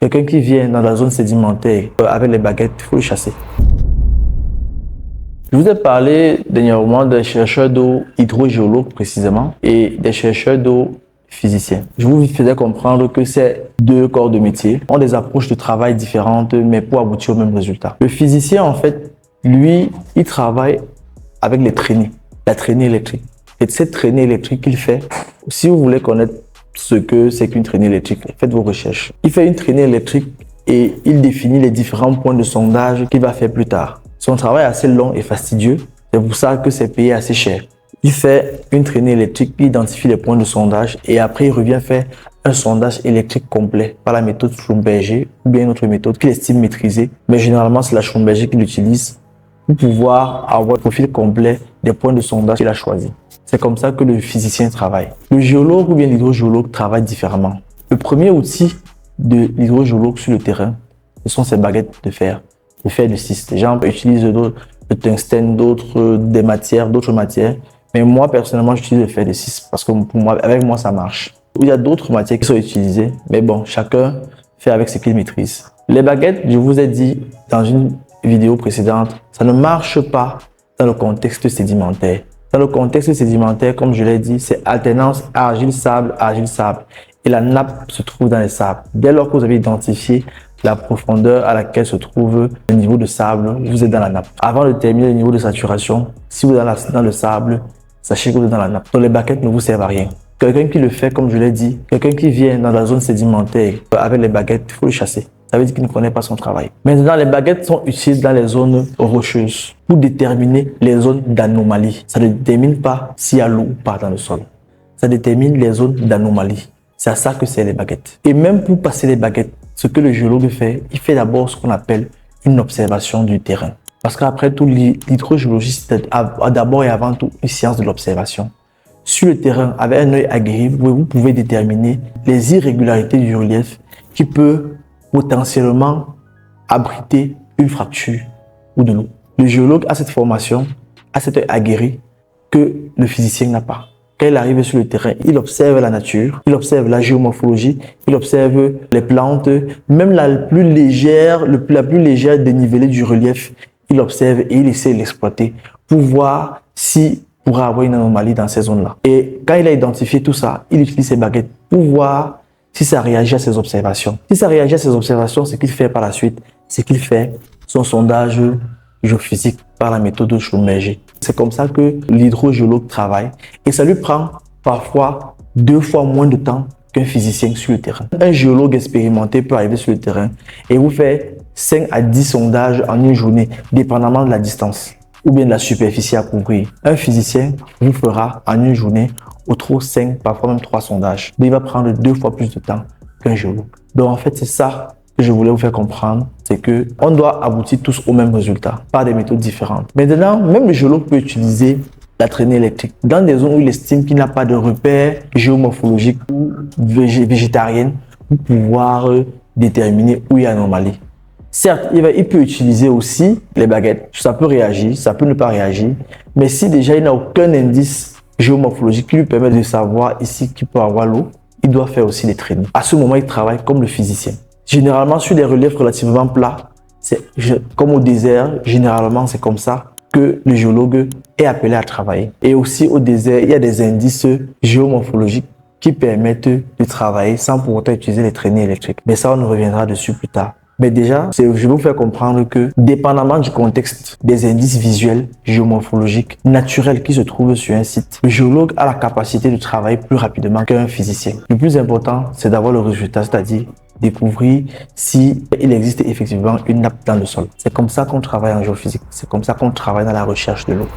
Quelqu'un qui vient dans la zone sédimentaire avec les baguettes, il faut le chasser. Je vous ai parlé dernièrement des chercheurs d'eau hydrogéologues précisément et des chercheurs d'eau physiciens. Je vous faisais comprendre que ces deux corps de métier ont des approches de travail différentes mais pour aboutir au même résultat. Le physicien en fait, lui, il travaille avec les traînées, la traînée électrique. Et cette traînée électrique qu'il fait, si vous voulez connaître ce que c'est qu'une traînée électrique, faites vos recherches. Il fait une traînée électrique et il définit les différents points de sondage qu'il va faire plus tard. Son travail est assez long et fastidieux, c'est pour ça que c'est payé assez cher. Il fait une traînée électrique, il identifie les points de sondage et après il revient faire un sondage électrique complet par la méthode Schlumberger ou bien une autre méthode qu'il estime maîtriser. Mais généralement, c'est la Schlumberger qu'il utilise pour pouvoir avoir le profil complet des points de sondage qu'il a choisi. C'est comme ça que le physicien travaille. Le géologue ou bien l'hydrogéologue travaille différemment. Le premier outil de l'hydrogéologue sur le terrain, ce sont ses baguettes de fer de schiste. Les gens utilisent le tungstène, d'autres matières. Mais moi, personnellement, j'utilise le fer de schiste parce que pour moi, avec moi, ça marche. Il y a d'autres matières qui sont utilisées, mais bon, chacun fait avec ce qu'il maîtrise. Les baguettes, je vous ai dit dans une vidéo précédente, ça ne marche pas dans le contexte sédimentaire. Dans le contexte sédimentaire, comme je l'ai dit, c'est alternance argile-sable, argile-sable. Et la nappe se trouve dans les sables. Dès lors que vous avez identifié la profondeur à laquelle se trouve le niveau de sable, vous êtes dans la nappe. Avant de terminer le niveau de saturation, si vous êtes dans le sable, sachez que vous êtes dans la nappe. Donc les baguettes ne vous servent à rien. Quelqu'un qui le fait, comme je l'ai dit, quelqu'un qui vient dans la zone sédimentaire avec les baguettes, il faut le chasser. Ça veut dire qu'il ne connaît pas son travail. Maintenant, les baguettes sont utiles dans les zones rocheuses pour déterminer les zones d'anomalie. Ça ne détermine pas s'il y a l'eau ou pas dans le sol. Ça détermine les zones d'anomalie. C'est à ça que c'est les baguettes. Et même pour passer les baguettes, ce que le géologue fait, il fait d'abord ce qu'on appelle une observation du terrain. Parce qu'après tout, l'hydrogéologie, c'est d'abord et avant tout une science de l'observation. Sur le terrain, avec un œil aguerri, vous pouvez déterminer les irrégularités du relief qui peut potentiellement abriter une fracture ou de l'eau. Le géologue a cette formation, a cet œil aguerri que le physicien n'a pas. Quand il arrive sur le terrain, il observe la nature, il observe la géomorphologie, il observe les plantes, même la plus légère dénivelée du relief, il observe et il essaie de l'exploiter pour voir si pourra avoir une anomalie dans ces zones-là. Et quand il a identifié tout ça, il utilise ses baguettes pour voir si ça réagit à ses observations. Si ça réagit à ses observations, ce qu'il fait par la suite, c'est qu'il fait son sondage géophysique par la méthode Schlumberger. C'est comme ça que l'hydrogéologue travaille et ça lui prend parfois 2 fois moins de temps qu'un physicien sur le terrain. Un géologue expérimenté peut arriver sur le terrain et vous faire 5 à 10 sondages en une journée, dépendamment de la distance ou bien de la superficie à couvrir. Un physicien vous fera en une journée au trop 5, parfois même 3 sondages. Donc, il va prendre 2 fois plus de temps qu'un géologue. Donc en fait, c'est ça que je voulais vous faire comprendre, c'est que on doit aboutir tous au même résultat par des méthodes différentes. Maintenant, même le géologue peut utiliser la traînée électrique dans des zones où il estime qu'il n'a pas de repères géomorphologiques ou végétariennes pour pouvoir déterminer où il y a anomalie. Certes, il peut utiliser aussi les baguettes. Ça peut réagir, ça peut ne pas réagir. Mais si déjà il n'a aucun indice géomorphologique qui lui permet de savoir ici qu'il peut avoir l'eau, il doit faire aussi des traînées. À ce moment, il travaille comme le physicien. Généralement, sur des reliefs relativement plats, comme au désert, généralement, c'est comme ça que le géologue est appelé à travailler. Et aussi au désert, il y a des indices géomorphologiques qui permettent de travailler sans pour autant utiliser les traînées électriques. Mais ça, on reviendra dessus plus tard. Mais déjà, je vais vous faire comprendre que, dépendamment du contexte, des indices visuels, géomorphologiques, naturels qui se trouvent sur un site, le géologue a la capacité de travailler plus rapidement qu'un physicien. Le plus important, c'est d'avoir le résultat, c'est-à-dire découvrir s'il existe effectivement une nappe dans le sol. C'est comme ça qu'on travaille en géophysique. C'est comme ça qu'on travaille dans la recherche de l'eau.